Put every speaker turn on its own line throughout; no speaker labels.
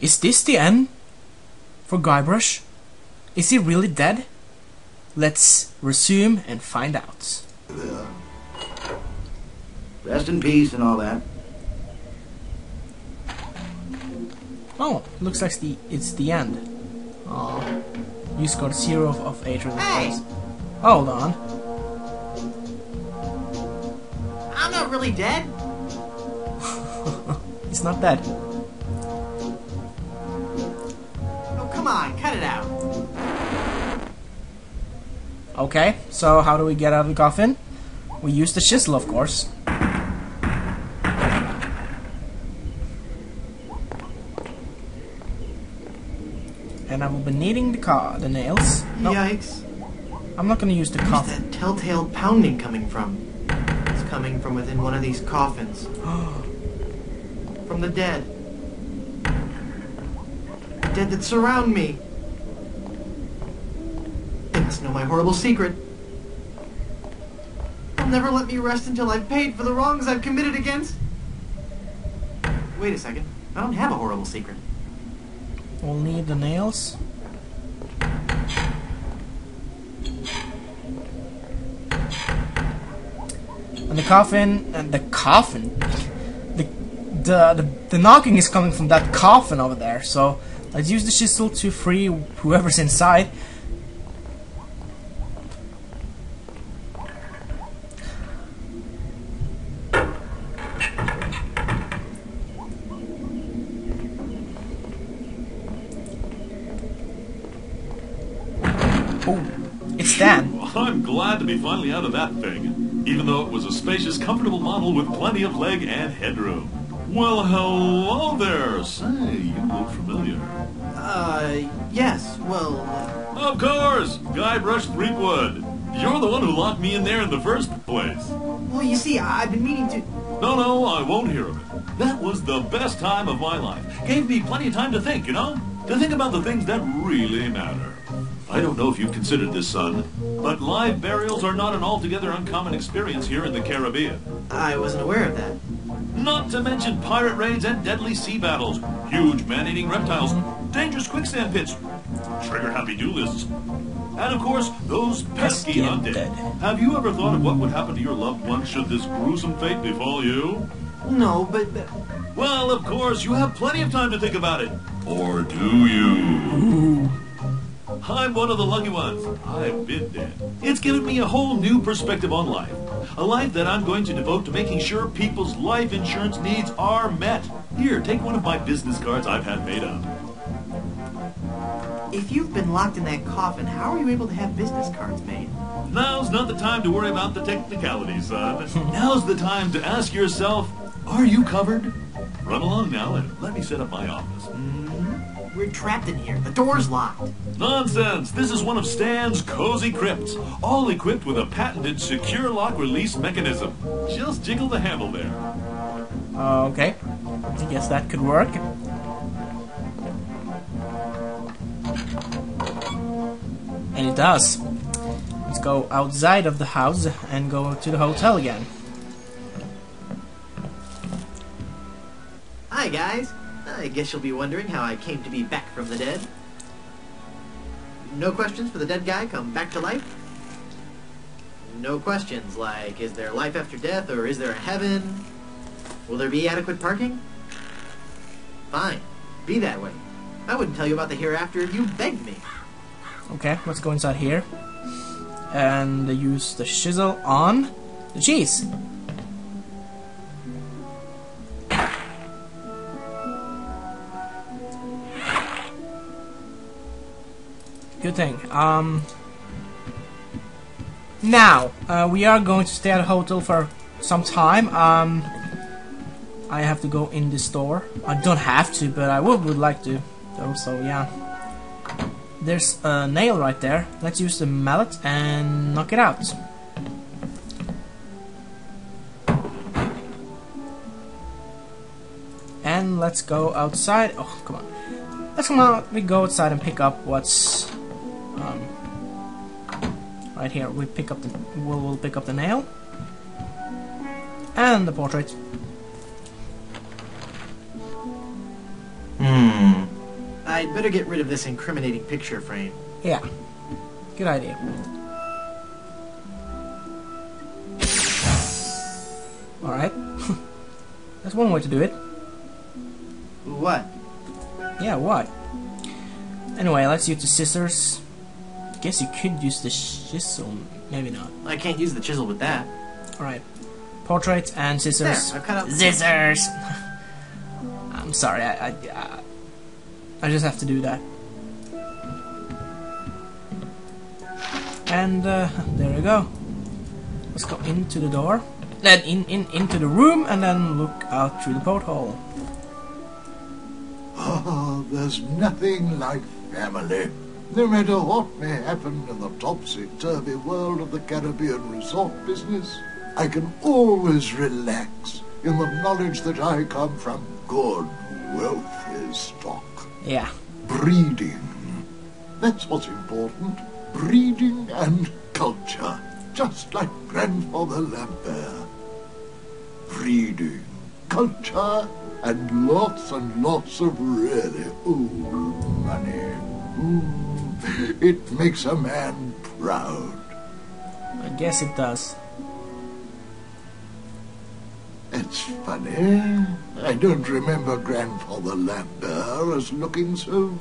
Is this the end for Guybrush? Is he really dead? Let's resume and find out.
Rest in peace and all that.
Oh, looks like it's the end. Oh, you scored 0 of 8 results.
Hey!
Hold on.
I'm not really dead.
It's not dead.
Oh, come on, cut it out.
Okay, so how do we get out of the coffin? We use the chisel, of course. And I will be needing the nails. No,
Yikes.
I'm not gonna use the
Where's
coffin.
that telltale pounding coming from? It's coming from within one of these coffins. From the dead. Dead that surround me. They must know my horrible secret. They'll never let me rest until I've paid for the wrongs I've committed against. Wait a second. I don't have a horrible secret.
We'll need the nails. And the coffin, the knocking is coming from that coffin over there. So let's use the chisel to free whoever's inside. Oh, it's Dan.
I'm glad to be finally out of that thing, even though it was a spacious, comfortable model with plenty of leg and headroom. Well, hello there. Say, you look familiar.
Yes, well...
Of course, Guybrush Threepwood. You're the one who locked me in there in the first place.
Well, you see, I've been meaning to...
No, I won't hear of it. That was the best time of my life. Gave me plenty of time to think, you know? To think about the things that really matter. I don't know if you've considered this, son, but live burials are not an altogether uncommon experience here in the Caribbean.
I wasn't aware of that.
Not to mention pirate raids and deadly sea battles, huge man-eating reptiles, dangerous quicksand pits, trigger-happy duelists, and of course, those pesky undead. Have you ever thought of what would happen to your loved one should this gruesome fate befall you?
No, but...
Well, of course, you have plenty of time to think about it. Or do you? I'm one of the lucky ones. I've been dead. It's given me a whole new perspective on life. A life that I'm going to devote to making sure people's life insurance needs are met. Here, take one of my business cards I've had made up.
If you've been locked in that coffin, how are you able to have business cards made?
Now's not the time to worry about the technicalities, son. Now's the time to ask yourself, are you covered? Run along now and let me set up my office.
We're trapped in here. The door's locked.
Nonsense! This is one of Stan's cozy crypts, all equipped with a patented secure lock release mechanism. Just jiggle the handle there.
Okay, I guess that could work. And it does. Let's go outside of the house and go to the hotel again.
Hi, guys. I guess you'll be wondering how I came to be back from the dead. No questions for the dead guy come back to life? No questions like, is there life after death or is there a heaven? Will there be adequate parking? Fine. Be that way. I wouldn't tell you about the hereafter if you begged me.
Okay, let's go inside here. And use the chisel on the cheese. Good thing. Now, we are going to stay at a hotel for some time. I have to go in the store. I don't have to, but I would like to, though, so yeah. There's a nail right there. Let's use the mallet and knock it out. And let's go outside. Oh, come on. Let's come out. We go outside and pick up what's right here. We pick up the. We'll pick up the nail and the portrait.
I'd better get rid of this incriminating picture frame.
Yeah. Good idea. Alright. That's one way to do it.
What?
Yeah, what? Anyway, let's use the scissors. Guess you could use the chisel. Maybe not.
I can't use the chisel with that.
Alright. Portrait and scissors.
There, I've cut out the
Scissors! I'm sorry, I just have to do that. And there we go. Let's go into the door. Then into the room and then look out through the porthole.
Ah, there's nothing like family. No matter what may happen in the topsy-turvy world of the Caribbean resort business, I can always relax in the knowledge that I come from good, wealthy stock.
Yeah.
Breeding. That's what's important. Breeding and culture. Just like Grandfather Lambert. Breeding, culture, and lots of really old money. It makes a man proud.
I guess it does.
It's funny. I don't remember Grandfather Lambert as looking so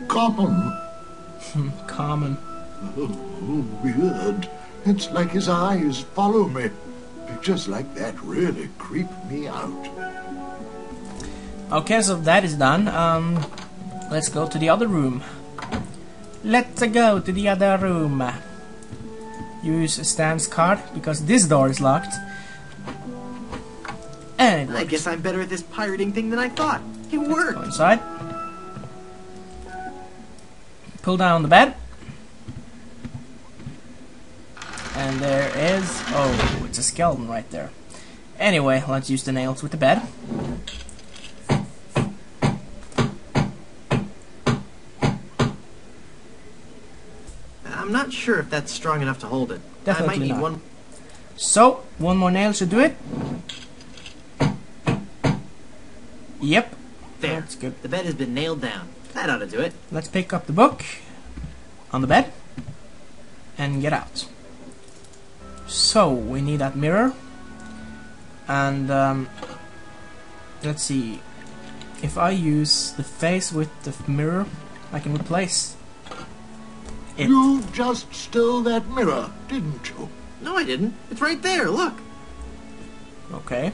common.
Common.
Oh, weird. It's like his eyes follow me. Pictures like that really creep me out.
Okay, so that is done. Let's go to the other room. Let's go to the other room. Use Stan's card because this door is locked. And it
I
works.
guess I'm better at this pirating thing than I thought. It
Go
worked.
inside. Pull down the bed. And there is... oh, it's a skeleton right there. Anyway, let's use the nails with the bed.
I'm not sure if that's strong enough to hold it. I
Definitely
might need
not.
one.
So, one more nail should do it. Yep.
There.
That's good.
The bed has been nailed down. That ought to do it.
Let's pick up the book on the bed and get out. So we need that mirror, and let's see. If I use the face with the mirror, I can replace it.
You just stole that mirror, didn't you?
No, I didn't. It's right there. Look.
Okay.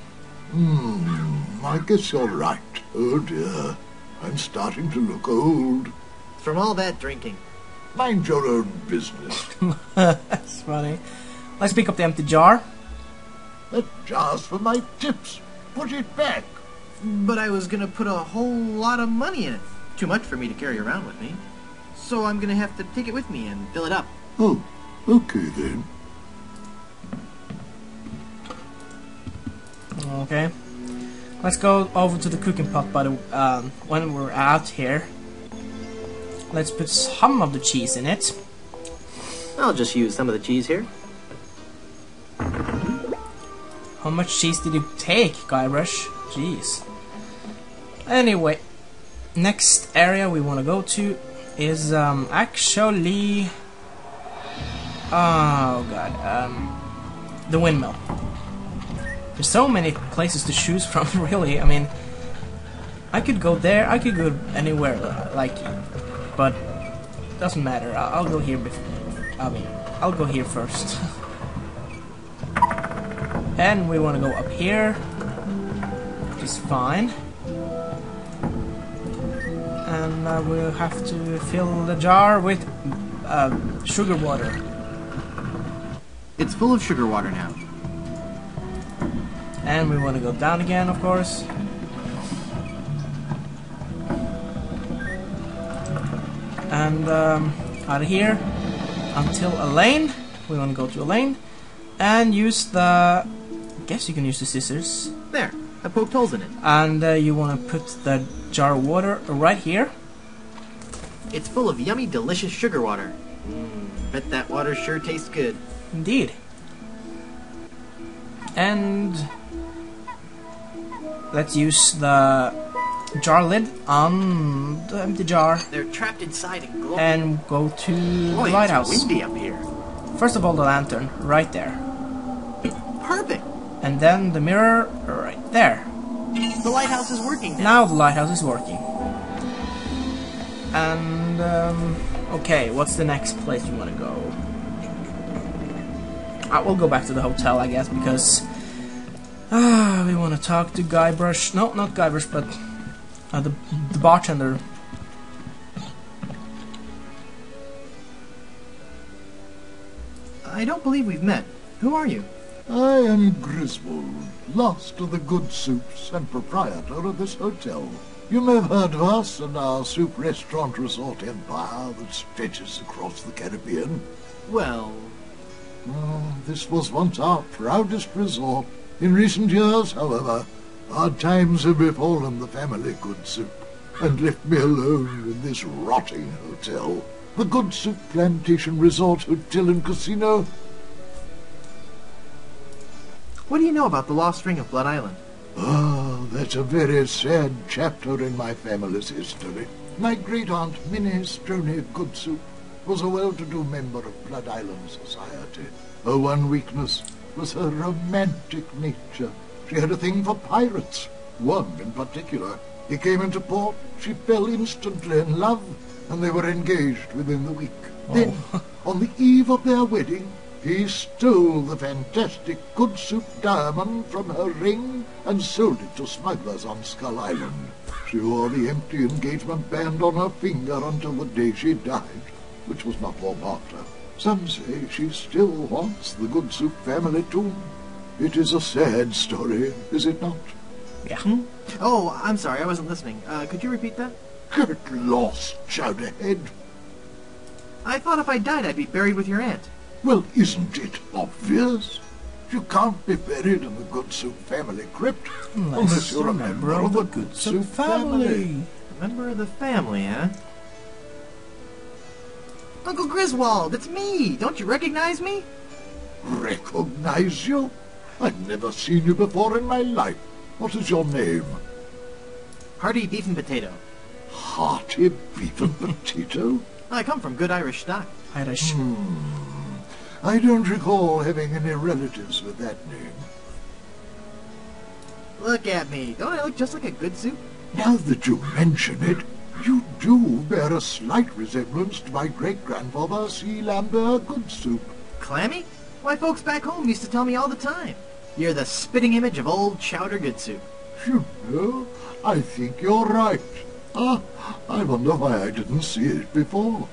I guess you're right. Oh dear, I'm starting to look old.
From all that drinking.
Mind your own business.
That's funny. Let's pick up the empty jar.
That jar's for my tips. Put it back.
But I was gonna put a whole lot of money in it. Too much for me to carry around with me. So I'm gonna have to take it with me and fill it up.
Oh, okay then.
Okay. Let's go over to the cooking pot. By the when we're out here, let's put some of the cheese in it.
I'll just use some of the cheese here.
How much cheese did you take, Guybrush? Jeez. Anyway, next area we want to go to is actually, oh god, the windmill. There's so many places to choose from, really. I mean, I could go there, I could go anywhere, but doesn't matter. I'll go here I'll go here first. And we want to go up here, which is fine. And we'll have to fill the jar with sugar water.
It's full of sugar water now.
And we want to go down again, of course. And out of here until a lane. We want to go to a lane and use the... I guess you can use the scissors.
There. I poked holes in it.
And you want to put the jar of water right here.
It's full of yummy, delicious sugar water. Bet that water sure tastes good.
Indeed. And let's use the jar lid on the empty jar
They're trapped inside and glowing.
and go to the
Boy,
lighthouse.
it's windy up here.
First of all, the lantern right there,
Perfect.
and then the mirror right there.
The lighthouse is working now.
Now the lighthouse is working. And okay, what's the next place you want to go? We'll go back to the hotel, I guess, because we want to talk to Guybrush. No, not Guybrush, but the bartender.
I don't believe we've met. Who are you?
I am Griswold, last of the good soups and proprietor of this hotel. You may have heard of us and our soup restaurant resort empire that stretches across the Caribbean.
Well,
This was once our proudest resort. In recent years, however, hard times have befallen the family Good Soup and left me alone in this rotting hotel. The Good Soup Plantation Resort Hotel and Casino.
what do you know about the lost ring of Blood Island?
That's a very sad chapter in my family's history. My great-aunt Minnie Stroney Good Soup was a well-to-do member of Blood Island society. Her one weakness was her romantic nature. She had a thing for pirates, one in particular. He came into port, she fell instantly in love, and they were engaged within the week. Then, on the eve of their wedding, he stole the fantastic Good Soup diamond from her ring and sold it to smugglers on Skull Island. She wore the empty engagement band on her finger until the day she died, which was not long after. Some say she still haunts the Good Soup family tomb. It is a sad story, is it not?
Yeah.
Oh, I'm sorry, I wasn't listening. Could you repeat that?
Get lost, Chowderhead.
I thought if I died, I'd be buried with your aunt.
Well, isn't it obvious? You can't be buried in the Good Soup family crypt unless you're a member of the Good Soup family.
A member of the family, huh? Uncle Griswold, it's me! Don't you recognize me?
Recognize you? I've never seen you before in my life. What is your name?
Hearty Beef and Potato.
Hearty Beef and Potato?
I come from good Irish stock.
Irish.
I don't recall having any relatives with that name.
Look at me. Don't I look just like a Good Soup?
Now that you mention it, you do bear a slight resemblance to my great-grandfather, C. Lambert Good Soup.
Clammy? Why, folks back home used to tell me all the time. You're the spitting image of old Chowder Good Soup.
You know, I think you're right. I wonder why I didn't see it before.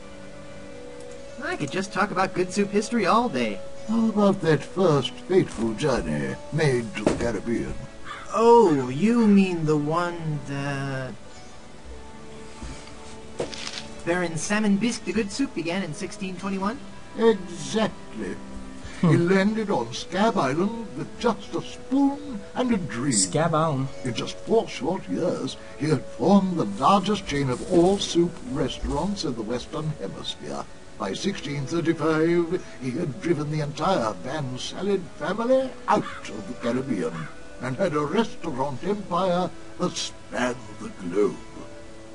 I could just talk about Good Soup history all day.
How about that first fateful journey made to the Caribbean?
Oh, you mean the one that... Baron Salmon Bisque the Good Soup began in 1621?
Exactly. He landed on Scab Island with just a spoon and a dream.
Scab Island.
In just 4 short years, he had formed the largest chain of all soup restaurants in the Western Hemisphere. By 1635, he had driven the entire Van Salad family out of the Caribbean and had a restaurant empire that spanned the globe.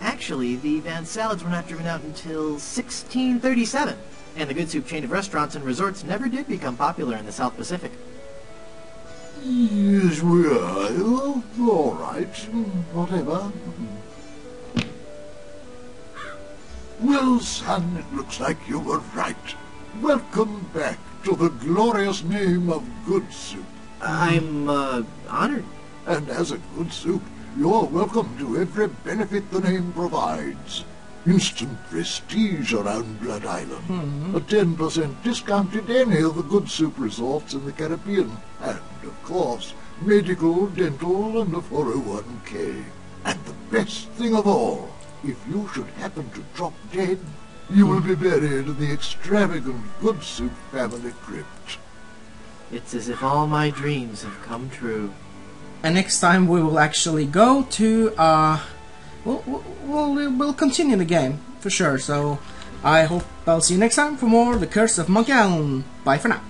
Actually, the Van Salads were not driven out until 1637, and the Good Soup chain of restaurants and resorts never did become popular in the South Pacific.
Yes, we are. All right. Whatever. Well, son, it looks like you were right. Welcome back to the glorious name of Good Soup.
I'm, honored.
And as a Good Soup, you're welcome to every benefit the name provides. Instant prestige around Blood Island. A 10% discount at any of the Good Soup resorts in the Caribbean. And, of course, medical, dental, and a 401k. And the best thing of all, if you should happen to drop dead, you will be buried in the extravagant Good Soup family crypt.
It's as if all my dreams have come true.
And next time we will actually go to we'll continue the game for sure. So I hope I'll see you next time for more The Curse of Monkey Island. Bye for now.